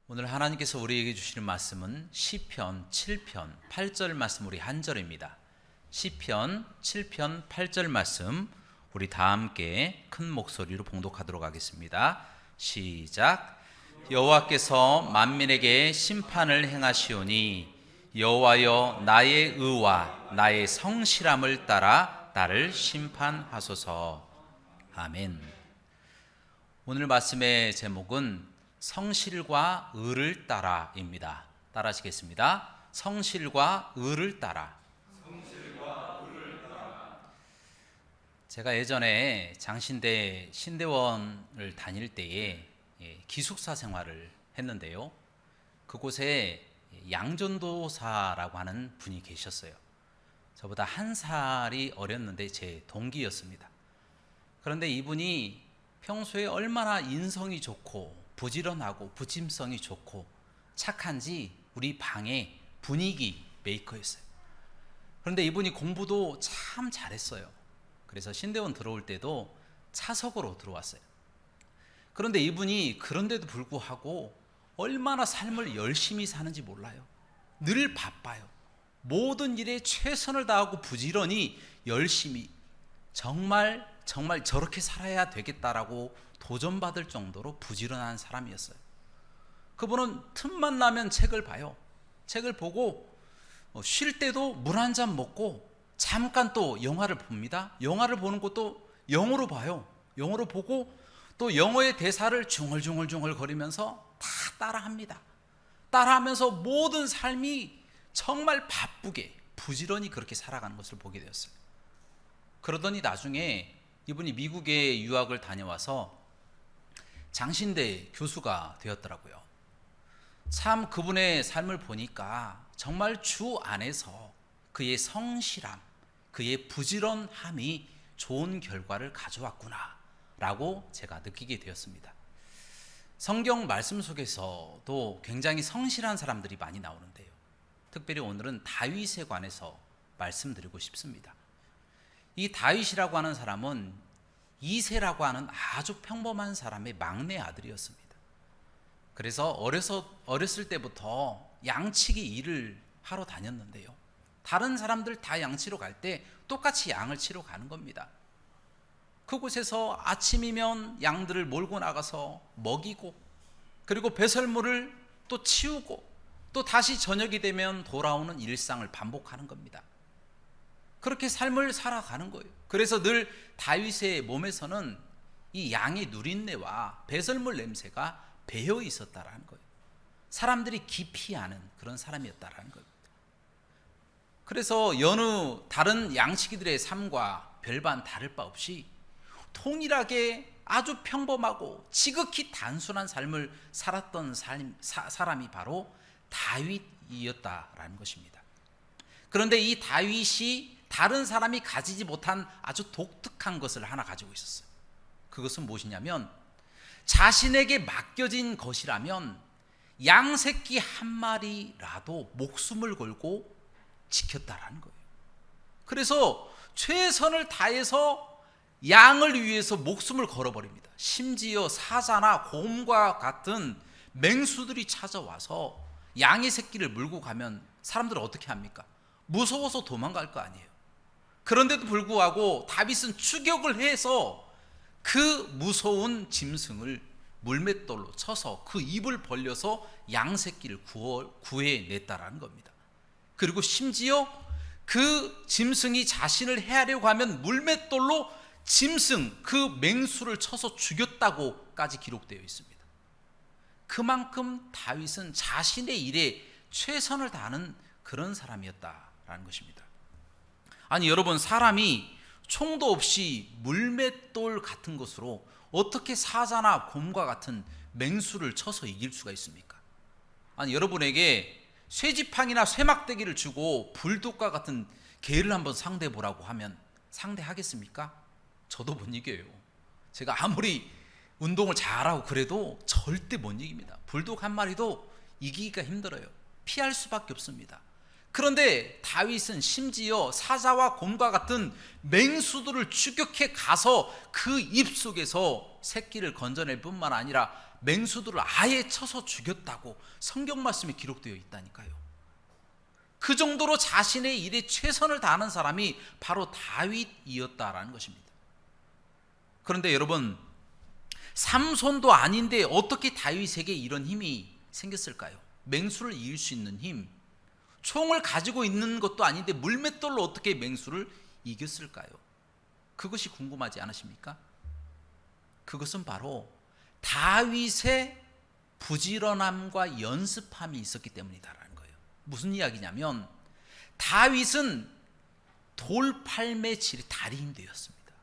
오늘 하나님께서 우리에게 주시는 말씀은 시편 7편 8절 말씀 우리 한 절입니다. 시편 7편 8절 말씀 우리 다 함께 큰 목소리로 봉독하도록 하겠습니다. 시작. 여호와께서 만민에게 심판을 행하시오니 여호와여 나의 의와 나의 성실함을 따라 나를 심판하소서. 아멘. 오늘 말씀의 제목은 성실과 의를 따라입니다. 따라하시겠습니다. 성실과 의를 따라. 제가 예전에 장신대 신대원을 다닐 때에 기숙사 생활을 했는데요. 그곳에 양전도사라고 하는 분이 계셨어요. 저보다 한 살이 어렸는데 제 동기였습니다. 그런데 이분이 평소에 얼마나 인성이 좋고 부지런하고 부침성이 좋고 착한지 우리 방의 분위기 메이커였어요. 그런데 이분이 공부도 참 잘했어요. 그래서 신대원 들어올 때도 차석으로 들어왔어요. 그런데 이분이 그런데도 불구하고 얼마나 삶을 열심히 사는지 몰라요. 늘 바빠요. 모든 일에 최선을 다하고 부지런히 열심히 정말 저렇게 살아야 되겠다라고 도전받을 정도로 부지런한 사람이었어요. 그분은 틈만 나면 책을 봐요. 책을 보고 쉴 때도 물 한 잔 먹고 잠깐 또 영화를 봅니다. 영화를 보는 것도 영어로 봐요. 영어로 보고 또 영어의 대사를 중얼중얼 거리면서 다 따라합니다. 따라하면서 모든 삶이 정말 바쁘게 부지런히 그렇게 살아가는 것을 보게 되었어요. 그러더니 나중에 이분이 미국에 유학을 다녀와서 장신대 교수가 되었더라고요. 참 그분의 삶을 보니까 정말 주 안에서 그의 성실함, 그의 부지런함이 좋은 결과를 가져왔구나 라고 제가 느끼게 되었습니다. 성경 말씀 속에서도 굉장히 성실한 사람들이 많이 나오는데요. 특별히 오늘은 다윗에 관해서 말씀드리고 싶습니다. 이 다윗이라고 하는 사람은 이새라고 하는 아주 평범한 사람의 막내 아들이었습니다. 그래서 어렸을 때부터 양치기 일을 하러 다녔는데요. 다른 사람들 다 양치러 갈 때 똑같이 양을 치러 가는 겁니다. 그곳에서 아침이면 양들을 몰고 나가서 먹이고 그리고 배설물을 또 치우고 또 다시 저녁이 되면 돌아오는 일상을 반복하는 겁니다. 그렇게 삶을 살아가는 거예요. 그래서 늘 다윗의 몸에서는 이 양의 누린내와 배설물 냄새가 배어 있었다라는 거예요. 사람들이 기피하는 그런 사람이었다라는 겁니다. 그래서 여느 다른 양치기들의 삶과 별반 다를 바 없이 동일하게 아주 평범하고 지극히 단순한 삶을 살았던 사람이 바로 다윗이었다라는 것입니다. 그런데 이 다윗이 다른 사람이 가지지 못한 아주 독특한 것을 하나 가지고 있었어요. 그것은 무엇이냐면 자신에게 맡겨진 것이라면 양 새끼 한 마리라도 목숨을 걸고 지켰다라는 거예요. 그래서 최선을 다해서 양을 위해서 목숨을 걸어버립니다. 심지어 사자나 곰과 같은 맹수들이 찾아와서 양의 새끼를 물고 가면 사람들은 어떻게 합니까? 무서워서 도망갈 거 아니에요. 그런데도 불구하고 다윗은 추격을 해서 그 무서운 짐승을 물맷돌로 쳐서 그 입을 벌려서 양 새끼를 구해냈다라는 겁니다. 그리고 심지어 그 짐승이 자신을 해하려고 하면 물맷돌로 짐승 그 맹수를 쳐서 죽였다고까지 기록되어 있습니다. 그만큼 다윗은 자신의 일에 최선을 다하는 그런 사람이었다라는 것입니다. 아니 여러분, 사람이 총도 없이 물맷돌 같은 것으로 어떻게 사자나 곰과 같은 맹수를 쳐서 이길 수가 있습니까? 아니 여러분에게 쇠지팡이나 쇠막대기를 주고 불독과 같은 개를 한번 상대해 보라고 하면 상대하겠습니까? 저도 못 이겨요. 제가 아무리 운동을 잘하고 그래도 절대 못 이깁니다. 불독 한 마리도 이기기가 힘들어요. 피할 수밖에 없습니다. 그런데 다윗은 심지어 사자와 곰과 같은 맹수들을 추격해 가서 그 입속에서 새끼를 건져낼 뿐만 아니라 맹수들을 아예 쳐서 죽였다고 성경 말씀에 기록되어 있다니까요. 그 정도로 자신의 일에 최선을 다하는 사람이 바로 다윗이었다라는 것입니다. 그런데 여러분, 삼손도 아닌데 어떻게 다윗에게 이런 힘이 생겼을까요? 맹수를 이길 수 있는 힘, 총을 가지고 있는 것도 아닌데 물맷돌로 어떻게 맹수를 이겼을까요? 그것이 궁금하지 않으십니까? 그것은 바로 다윗의 부지런함과 연습함이 있었기 때문이다라는 거예요. 무슨 이야기냐면 다윗은 돌팔매 질의 달인이 되었습니다.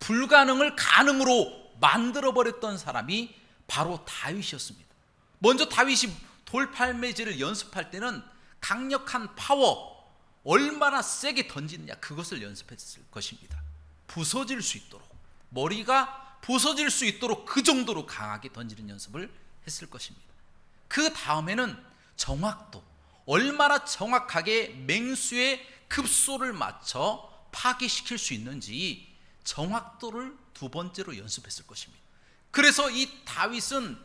불가능을 가능으로 만들어버렸던 사람이 바로 다윗이었습니다. 먼저 다윗이 돌팔매질을 연습할 때는 강력한 파워, 얼마나 세게 던지느냐, 그것을 연습했을 것입니다. 부서질 수 있도록, 머리가 부서질 수 있도록 그 정도로 강하게 던지는 연습을 했을 것입니다. 그 다음에는 정확도, 얼마나 정확하게 맹수의 급소를 맞춰 파괴시킬 수 있는지 정확도를 두 번째로 연습했을 것입니다. 그래서 이 다윗은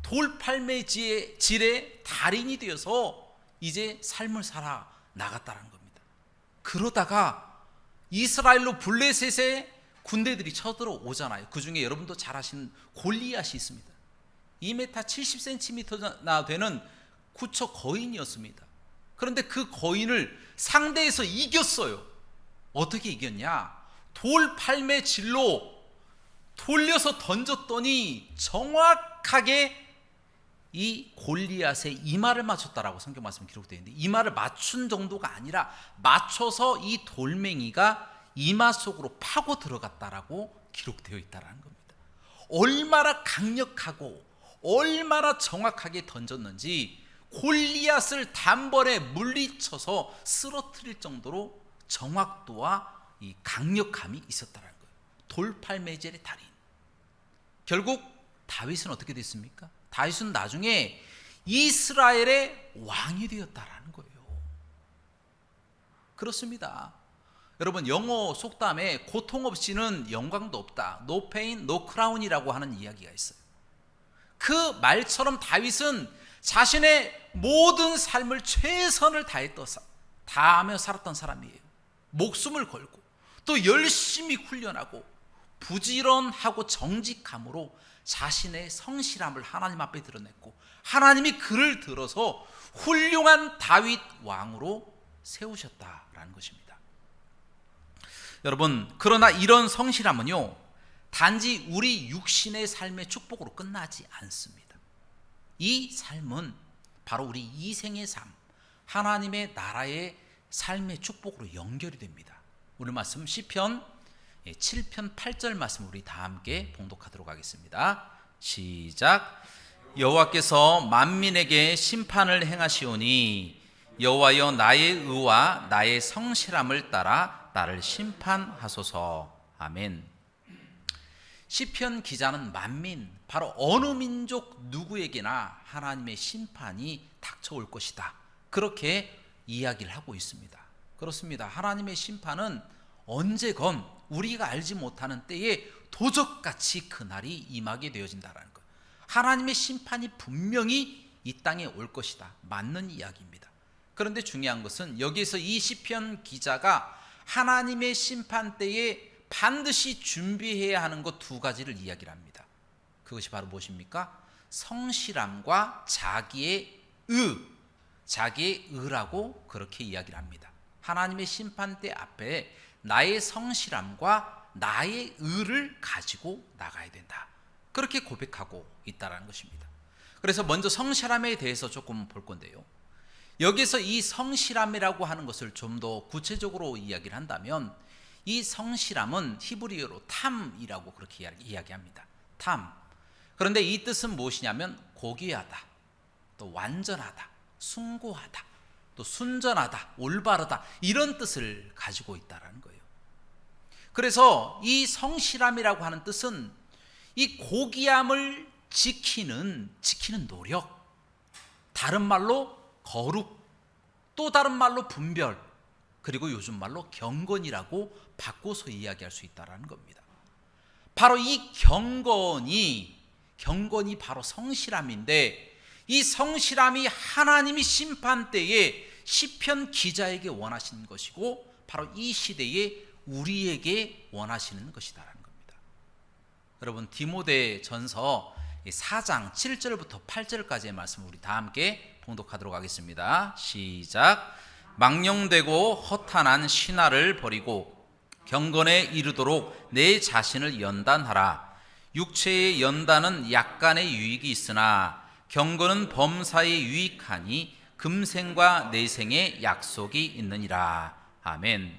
돌팔매질의 달인이 되어서 이제 삶을 살아 나갔다는 겁니다. 그러다가 이스라엘로 블레셋의 군대들이 쳐들어오잖아요. 그 중에 여러분도 잘 아시는 골리앗이 있습니다. 2m 70cm나 되는 구처 거인이었습니다. 그런데 그 거인을 상대에서 이겼어요. 어떻게 이겼냐? 돌팔매질로 돌려서 던졌더니 정확하게 이 골리앗의 이마를 맞췄다라고 성경 말씀에 기록되어 있는데, 이마를 맞춘 정도가 아니라 맞춰서 이 돌멩이가 이마 속으로 파고 들어갔다라고 기록되어 있다는 겁니다. 얼마나 강력하고 얼마나 정확하게 던졌는지 골리앗을 단번에 물리쳐서 쓰러뜨릴 정도로 정확도와 이 강력함이 있었다는 거예요. 돌팔매질의 달인. 결국 다윗은 어떻게 됐습니까? 다윗은 나중에 이스라엘의 왕이 되었다라는 거예요. 그렇습니다. 여러분, 영어 속담에 고통 없이는 영광도 없다, No pain, no crown이라고 하는 이야기가 있어요. 그 말처럼 다윗은 자신의 모든 삶을 최선을 다하며 살았던 사람이에요. 목숨을 걸고 또 열심히 훈련하고 부지런하고 정직함으로 자신의 성실함을 하나님 앞에 드러냈고, 하나님이 그를 들어서 훌륭한 다윗 왕으로 세우셨다라는 것입니다. 여러분, 그러나 이런 성실함은요, 단지 우리 육신의 삶의 축복으로 끝나지 않습니다. 이 삶은 바로 우리 이생의 삶, 하나님의 나라의 삶의 축복으로 연결이 됩니다. 오늘 말씀 시편 7편 8절 말씀 우리 다 함께 봉독하도록 하겠습니다. 시작. 여호와께서 만민에게 심판을 행하시오니 여호와여, 나의 의와 나의 성실함을 따라 나를 심판하소서. 아멘. 시편 기자는 만민, 바로 어느 민족 누구에게나 하나님의 심판이 닥쳐올 것이다, 그렇게 이야기를 하고 있습니다. 그렇습니다. 하나님의 심판은 언제건 우리가 알지 못하는 때에 도적같이 그날이 임하게 되어진다는 것. 하나님의 심판이 분명히 이 땅에 올 것이다, 맞는 이야기입니다. 그런데 중요한 것은 여기에서 이 시편 기자가 하나님의 심판 때에 반드시 준비해야 하는 것 두 가지를 이야기를 합니다. 그것이 바로 무엇입니까? 성실함과 자기의 의라고 그렇게 이야기를 합니다. 하나님의 심판대 앞에 나의 성실함과 나의 의를 가지고 나가야 된다, 그렇게 고백하고 있다는 것입니다. 그래서 먼저 성실함에 대해서 조금 볼 건데요, 여기서 이 성실함이라고 하는 것을 좀 더 구체적으로 이야기를 한다면, 이 성실함은 히브리어로 탐이라고 그렇게 이야기합니다. 탐. 그런데 이 뜻은 무엇이냐면 고귀하다, 또 완전하다, 숭고하다, 또 순전하다, 올바르다, 이런 뜻을 가지고 있다는 거예요. 그래서 이 성실함이라고 하는 뜻은 이 고귀함을 지키는 노력, 다른 말로 거룩, 또 다른 말로 분별, 그리고 요즘 말로 경건이라고 바꿔서 이야기할 수 있다는 겁니다. 바로 이 경건이 바로 성실함인데, 이 성실함이 하나님이 심판 때에 시편 기자에게 원하시는 것이고 바로 이 시대에 우리에게 원하시는 것이다라는 겁니다. 여러분, 디모데 전서 4장 7절부터 8절까지의 말씀을 우리 다 함께 봉독하도록 하겠습니다. 시작. 망령되고 허탄한 신화를 버리고 경건에 이르도록 내 자신을 연단하라. 육체의 연단은 약간의 유익이 있으나 경건은 범사에 유익하니 금생과 내생의 약속이 있느니라. 아멘.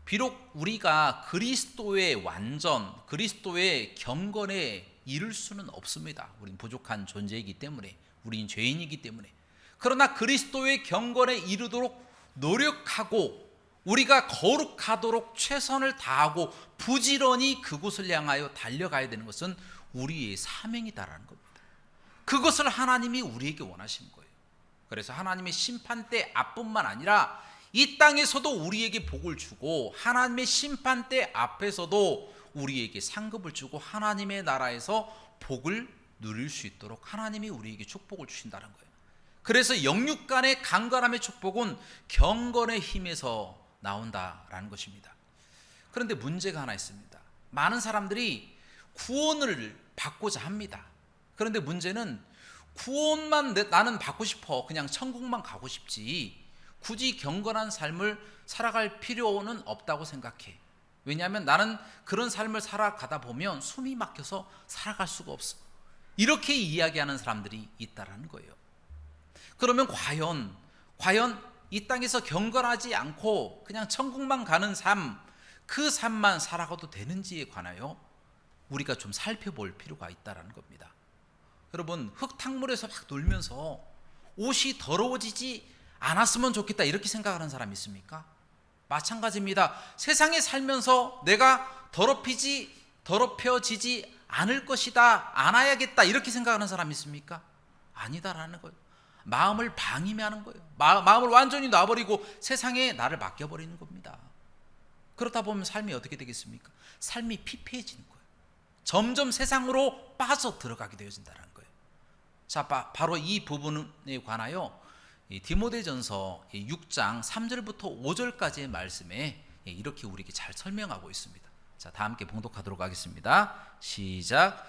비록 우리가 그리스도의 완전, 그리스도의 경건에 이를 수는 없습니다. 우린 부족한 존재이기 때문에, 우린 죄인이기 때문에. 그러나 그리스도의 경건에 이르도록 노력하고 우리가 거룩하도록 최선을 다하고 부지런히 그곳을 향하여 달려가야 되는 것은 우리의 사명이다라는 겁니다. 그것을 하나님이 우리에게 원하시는 거예요. 그래서 하나님의 심판 때 앞뿐만 아니라 이 땅에서도 우리에게 복을 주고 하나님의 심판 때 앞에서도 우리에게 상급을 주고 하나님의 나라에서 복을 누릴 수 있도록 하나님이 우리에게 축복을 주신다는 거예요. 그래서 영육 간의 강건함의 축복은 경건의 힘에서 나온다라는 것입니다. 그런데 문제가 하나 있습니다. 많은 사람들이 구원을 받고자 합니다. 그런데 문제는 구원만 나는 받고 싶어, 그냥 천국만 가고 싶지 굳이 경건한 삶을 살아갈 필요는 없다고 생각해. 왜냐하면 나는 그런 삶을 살아가다 보면 숨이 막혀서 살아갈 수가 없어. 이렇게 이야기하는 사람들이 있다라는 거예요. 그러면 과연 이 땅에서 경건하지 않고 그냥 천국만 가는 삶, 그 삶만 살아가도 되는지에 관하여 우리가 좀 살펴볼 필요가 있다라는 겁니다. 여러분, 흙탕물에서 막 놀면서 옷이 더러워지지 않았으면 좋겠다 이렇게 생각하는 사람 있습니까? 마찬가지입니다. 세상에 살면서 내가 더럽혀지지 않을 것이다, 않아야겠다 이렇게 생각하는 사람 있습니까? 아니다라는 거예요. 마음을 방임하는 거예요. 마음을 완전히 놔버리고 세상에 나를 맡겨버리는 겁니다. 그렇다 보면 삶이 어떻게 되겠습니까? 삶이 피폐해지는 거예요. 점점 세상으로 빠져 들어가게 되어진다는 거예요. 자, 바로 이 부분에 관하여 디모데전서 6장 3절부터 5절까지의 말씀에 이렇게 우리에게 잘 설명하고 있습니다. 자, 다 함께 봉독하도록 하겠습니다. 시작.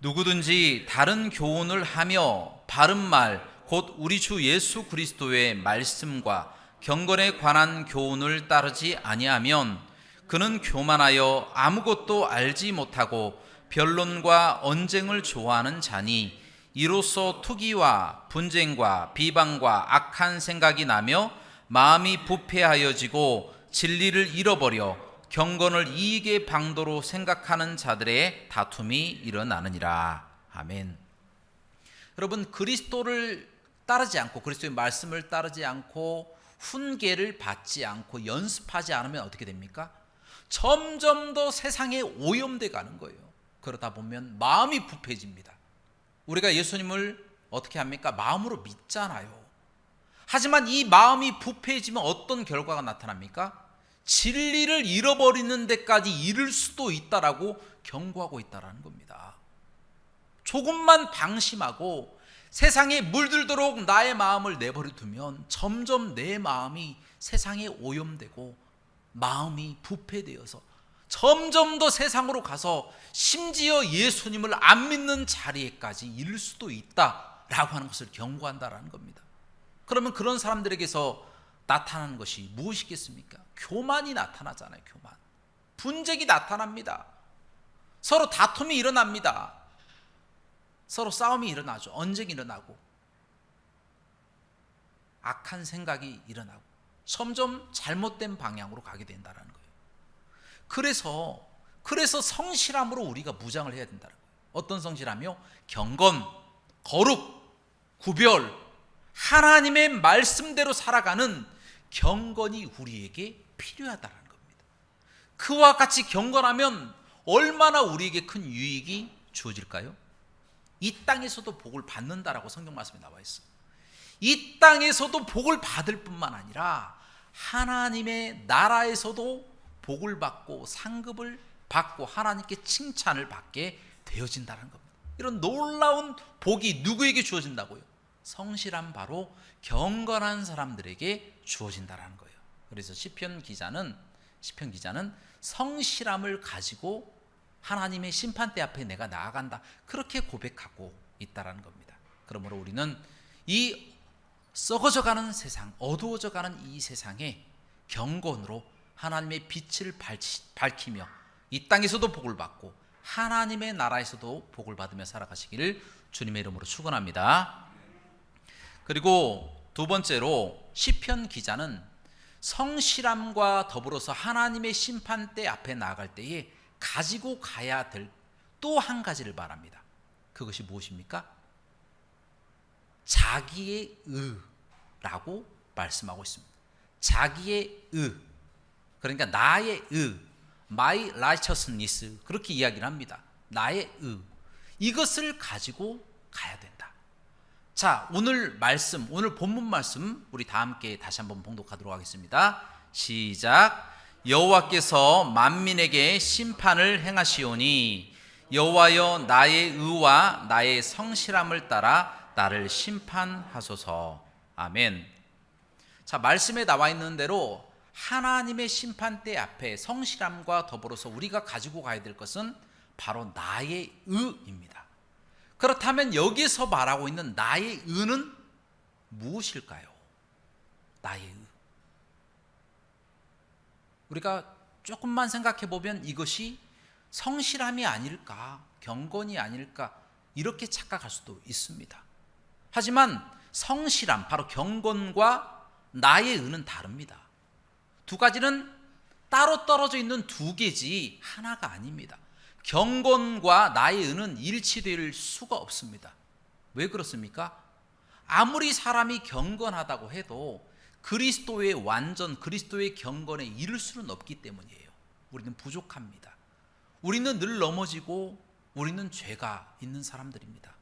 누구든지 다른 교훈을 하며 바른 말 곧 우리 주 예수 그리스도의 말씀과 경건에 관한 교훈을 따르지 아니하면 그는 교만하여 아무것도 알지 못하고 변론과 언쟁을 좋아하는 자니 이로써 투기와 분쟁과 비방과 악한 생각이 나며 마음이 부패하여지고 진리를 잃어버려 경건을 이익의 방도로 생각하는 자들의 다툼이 일어나느니라. 아멘. 여러분, 그리스도를 따르지 않고 그리스도의 말씀을 따르지 않고 훈계를 받지 않고 연습하지 않으면 어떻게 됩니까? 점점 더 세상에 오염돼 가는 거예요. 그러다 보면 마음이 부패해집니다. 우리가 예수님을 어떻게 합니까? 마음으로 믿잖아요. 하지만 이 마음이 부패해지면 어떤 결과가 나타납니까? 진리를 잃어버리는 데까지 이를 수도 있다라고 경고하고 있다라는 겁니다. 조금만 방심하고 세상에 물들도록 나의 마음을 내버려 두면 점점 내 마음이 세상에 오염되고 마음이 부패되어서 점점 더 세상으로 가서 심지어 예수님을 안 믿는 자리에까지 이를 수도 있다라고 하는 것을 경고한다라는 겁니다. 그러면 그런 사람들에게서 나타나는 것이 무엇이겠습니까? 교만이 나타나잖아요. 교만. 분쟁이 나타납니다. 서로 다툼이 일어납니다. 서로 싸움이 일어나죠. 언쟁이 일어나고 악한 생각이 일어나고 점점 잘못된 방향으로 가게 된다는 거예요. 그래서 성실함으로 우리가 무장을 해야 된다는 거예요. 어떤 성실함이요? 경건, 거룩, 구별, 하나님의 말씀대로 살아가는 경건이 우리에게 필요하다는 겁니다. 그와 같이 경건하면 얼마나 우리에게 큰 유익이 주어질까요? 이 땅에서도 복을 받는다라고 성경 말씀에 나와 있어요. 이 땅에서도 복을 받을 뿐만 아니라 하나님의 나라에서도 복을 받고 상급을 받고 하나님께 칭찬을 받게 되어진다는 겁니다. 이런 놀라운 복이 누구에게 주어진다고요? 성실한 바로 경건한 사람들에게 주어진다는 거예요. 그래서 시편 기자는 성실함을 가지고 하나님의 심판대 앞에 내가 나아간다, 그렇게 고백하고 있다는 겁니다. 그러므로 우리는 이 썩어져가는 세상, 어두워져가는 이 세상에 경건으로 하나님의 빛을 밝히며 이 땅에서도 복을 받고 하나님의 나라에서도 복을 받으며 살아가시기를 주님의 이름으로 축원합니다. 그리고 두 번째로 시편 기자는 성실함과 더불어서 하나님의 심판대 앞에 나아갈 때에 가지고 가야 될 또 한 가지를 말합니다. 그것이 무엇입니까? 자기의 의라고 말씀하고 있습니다. 자기의 의, 그러니까 나의 의, my righteousness, 그렇게 이야기를 합니다. 나의 의, 이것을 가지고 가야 된다. 자, 오늘 말씀, 오늘 본문 말씀 우리 다 함께 다시 한번 봉독하도록 하겠습니다. 시작. 여호와께서 만민에게 심판을 행하시오니 여호와여, 나의 의와 나의 성실함을 따라 나를 심판하소서. 아멘. 자, 말씀에 나와 있는 대로 하나님의 심판대 앞에 성실함과 더불어서 우리가 가지고 가야 될 것은 바로 나의 의입니다. 그렇다면 여기서 말하고 있는 나의 의는 무엇일까요? 나의 의. 우리가 조금만 생각해 보면 이것이 성실함이 아닐까, 경건이 아닐까, 이렇게 착각할 수도 있습니다. 하지만 성실함, 바로 경건과 나의 의는 다릅니다. 두 가지는 따로 떨어져 있는 두 개지 하나가 아닙니다. 경건과 나의 의는 일치될 수가 없습니다. 왜 그렇습니까? 아무리 사람이 경건하다고 해도 그리스도의 완전, 그리스도의 경건에 이를 수는 없기 때문이에요. 우리는 부족합니다. 우리는 늘 넘어지고 우리는 죄가 있는 사람들입니다.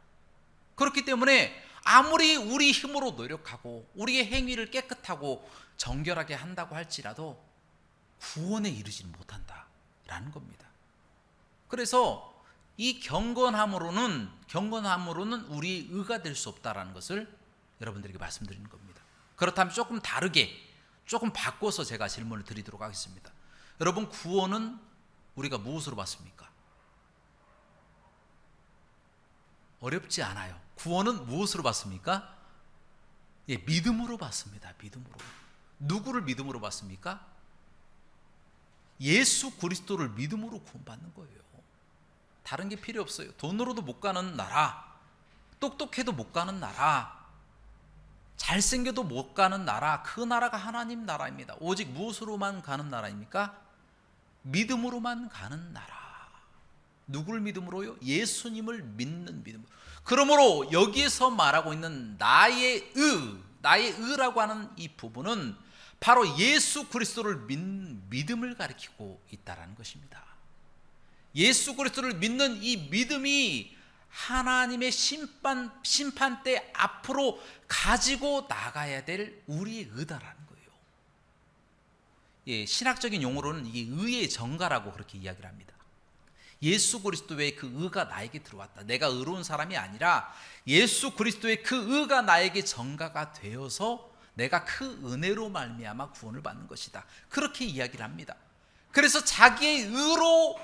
그렇기 때문에 아무리 우리 힘으로 노력하고 우리의 행위를 깨끗하고 정결하게 한다고 할지라도 구원에 이르지 못한다라는 겁니다. 그래서 이 경건함으로는 우리의 의가 될 수 없다라는 것을 여러분들에게 말씀드리는 겁니다. 그렇다면 조금 다르게, 조금 바꿔서 제가 질문을 드리도록 하겠습니다. 여러분, 구원은 우리가 무엇으로 받습니까? 어렵지 않아요. 구원은 무엇으로 받습니까? 예, 믿음으로 받습니다. 믿음으로. 누구를 믿음으로 받습니까? 예수 그리스도를 믿음으로 구원받는 거예요. 다른 게 필요 없어요. 돈으로도 못 가는 나라, 똑똑해도 못 가는 나라, 잘생겨도 못 가는 나라, 그 나라가 하나님 나라입니다. 오직 무엇으로만 가는 나라입니까? 믿음으로만 가는 나라. 누구를 믿음으로요? 예수님을 믿는 믿음. 그러므로 여기에서 말하고 있는 나의 의라고 하는 이 부분은 바로 예수 그리스도를 믿는 믿음을 가리키고 있다는 것입니다. 예수 그리스도를 믿는 이 믿음이 하나님의 심판대 앞으로 가지고 나가야 될 우리의 의다라는 거예요. 예, 신학적인 용어로는 이게 의의 정가라고 그렇게 이야기를 합니다. 예수 그리스도의 그 의가 나에게 들어왔다. 내가 의로운 사람이 아니라 예수 그리스도의 그 의가 나에게 정가가 되어서 내가 그 은혜로 말미암아 구원을 받는 것이다. 그렇게 이야기를 합니다. 그래서 자기의 의로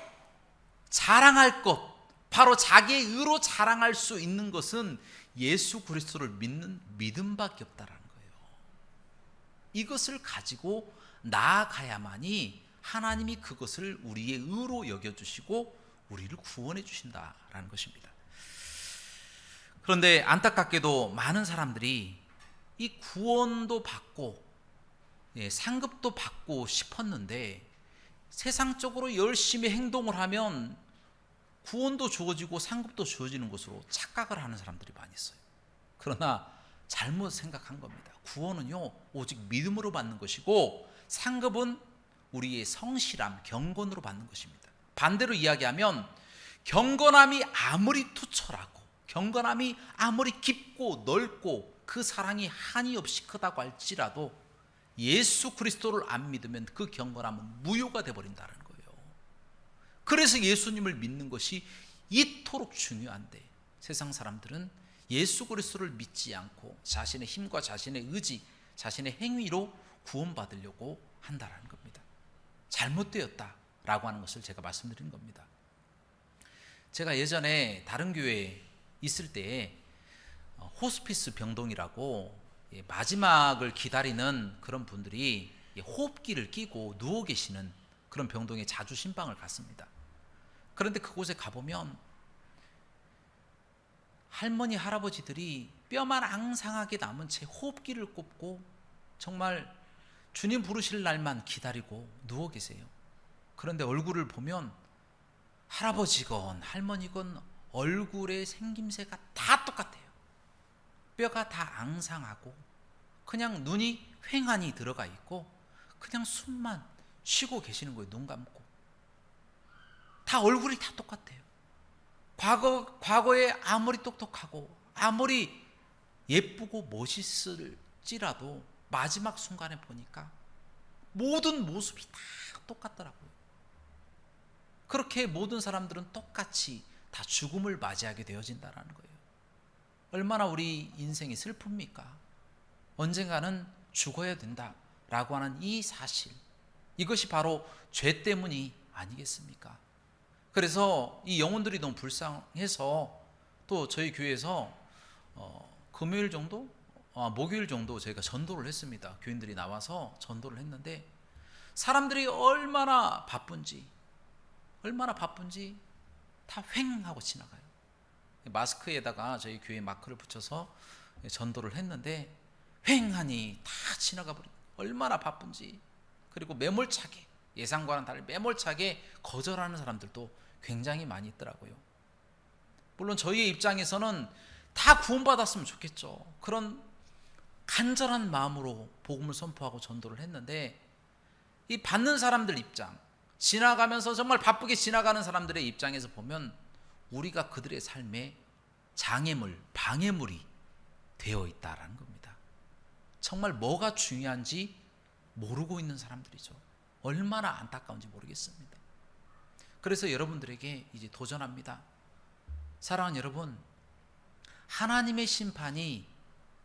자랑할 것, 바로 자기의 의로 자랑할 수 있는 것은 예수 그리스도를 믿는 믿음밖에 없다라는 거예요. 이것을 가지고 나아가야만이 하나님이 그것을 우리의 의로 여겨주시고 우리를 구원해 주신다라는 것입니다. 그런데 안타깝게도 많은 사람들이 이 구원도 받고 상급도 받고 싶었는데 세상적으로 열심히 행동을 하면 구원도 주어지고 상급도 주어지는 것으로 착각을 하는 사람들이 많이 있어요. 그러나 잘못 생각한 겁니다. 구원은요, 오직 믿음으로 받는 것이고 상급은 우리의 성실함, 경건으로 받는 것입니다. 반대로 이야기하면 경건함이 아무리 투철하고 경건함이 아무리 깊고 넓고 그 사랑이 한이 없이 크다고 할지라도 예수 그리스도를 안 믿으면 그 경건함은 무효가 되어버린다는 거예요. 그래서 예수님을 믿는 것이 이토록 중요한데 세상 사람들은 예수 그리스도를 믿지 않고 자신의 힘과 자신의 의지, 자신의 행위로 구원받으려고 한다는 겁니다. 잘못되었다라고 하는 것을 제가 말씀드린 겁니다. 제가 예전에 다른 교회에 있을 때 호스피스 병동이라고 마지막을 기다리는 그런 분들이 호흡기를 끼고 누워 계시는 그런 병동에 자주 신방을 갔습니다. 그런데 그곳에 가보면 할머니 할아버지들이 뼈만 앙상하게 남은 채 호흡기를 꼽고 정말 주님 부르실 날만 기다리고 누워 계세요. 그런데 얼굴을 보면 할아버지건 할머니건 얼굴의 생김새가 다 똑같아요. 뼈가 다 앙상하고 그냥 눈이 휑하니 들어가 있고 그냥 숨만 쉬고 계시는 거예요. 눈 감고. 다 얼굴이 다 똑같아요. 과거에 아무리 똑똑하고 아무리 예쁘고 멋있을지라도 마지막 순간에 보니까 모든 모습이 다 똑같더라고요. 그렇게 모든 사람들은 똑같이 다 죽음을 맞이하게 되어진다는 거예요. 얼마나 우리 인생이 슬픕니까? 언젠가는 죽어야 된다라고 하는 이 사실, 이것이 바로 죄 때문이 아니겠습니까? 그래서 이 영혼들이 너무 불쌍해서 또 저희 교회에서 금요일 정도? 목요일 정도 저희가 전도를 했습니다. 교인들이 나와서 전도를 했는데 사람들이 얼마나 바쁜지 다 휑 하고 지나가요. 마스크에다가 저희 교회 마크를 붙여서 전도를 했는데 휑하니 다 지나가 버린, 얼마나 바쁜지. 그리고 매몰차게, 예상과는 달리 매몰차게 거절하는 사람들도 굉장히 많이 있더라고요. 물론 저희의 입장에서는 다 구원받았으면 좋겠죠. 그런 간절한 마음으로 복음을 선포하고 전도를 했는데 이 받는 사람들 입장, 지나가면서 정말 바쁘게 지나가는 사람들의 입장에서 보면 우리가 그들의 삶에 장애물, 방해물이 되어 있다라는 겁니다. 정말 뭐가 중요한지 모르고 있는 사람들이죠. 얼마나 안타까운지 모르겠습니다. 그래서 여러분들에게 이제 도전합니다. 사랑하는 여러분, 하나님의 심판이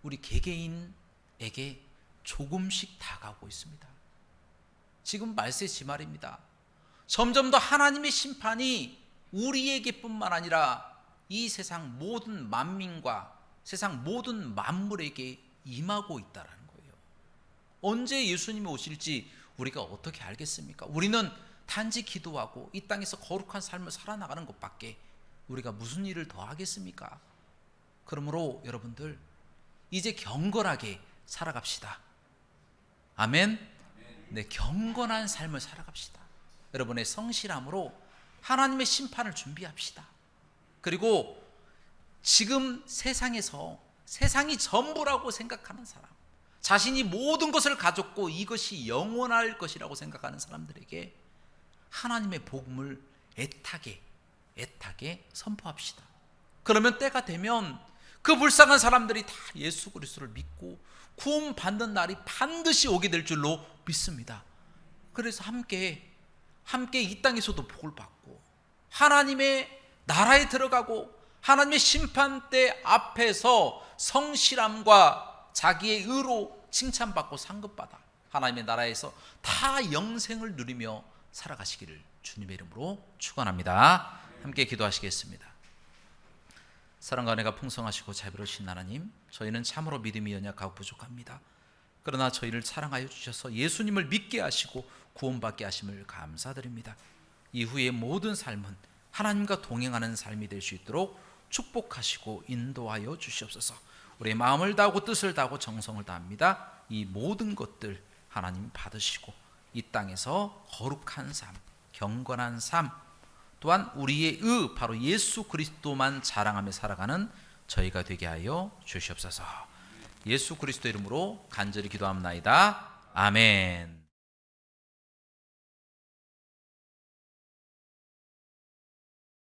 우리 개개인에게 조금씩 다가오고 있습니다. 지금 말세지 말입니다. 점점 더 하나님의 심판이 우리에게뿐만 아니라 이 세상 모든 만민과 세상 모든 만물에게 임하고 있다는 거예요. 언제 예수님이 오실지 우리가 어떻게 알겠습니까? 우리는 단지 기도하고 이 땅에서 거룩한 삶을 살아나가는 것밖에 우리가 무슨 일을 더 하겠습니까? 그러므로 여러분들 이제 경건하게 살아갑시다. 아멘. 네, 경건한 삶을 살아갑시다. 여러분의 성실함으로 하나님의 심판을 준비합시다. 그리고 지금 세상에서 세상이 전부라고 생각하는 사람, 자신이 모든 것을 가졌고 이것이 영원할 것이라고 생각하는 사람들에게 하나님의 복음을 애타게 선포합시다. 그러면 때가 되면 그 불쌍한 사람들이 다 예수 그리스도를 믿고 구원받는 날이 반드시 오게 될 줄로 믿습니다. 그래서 함께 이 땅에서도 복을 받고 하나님의 나라에 들어가고 하나님의 심판대 앞에서 성실함과 자기의 의로 칭찬받고 상급받아 하나님의 나라에서 다 영생을 누리며 살아가시기를 주님의 이름으로 축원합니다. 함께 기도하시겠습니다. 사랑과 은혜가 풍성하시고 자비로우신 하나님, 저희는 참으로 믿음이 연약하고 부족합니다. 그러나 저희를 사랑하여 주셔서 예수님을 믿게 하시고 구원받게 하심을 감사드립니다. 이후의 모든 삶은 하나님과 동행하는 삶이 될 수 있도록 축복하시고 인도하여 주시옵소서. 우리의 마음을 다하고 뜻을 다하고 정성을 다합니다. 이 모든 것들 하나님 받으시고 이 땅에서 거룩한 삶, 경건한 삶, 또한 우리의 바로 예수 그리스도만 자랑하며 살아가는 저희가 되게 하여 주시옵소서. 예수 그리스도 이름으로 간절히 기도합나이다. 아멘.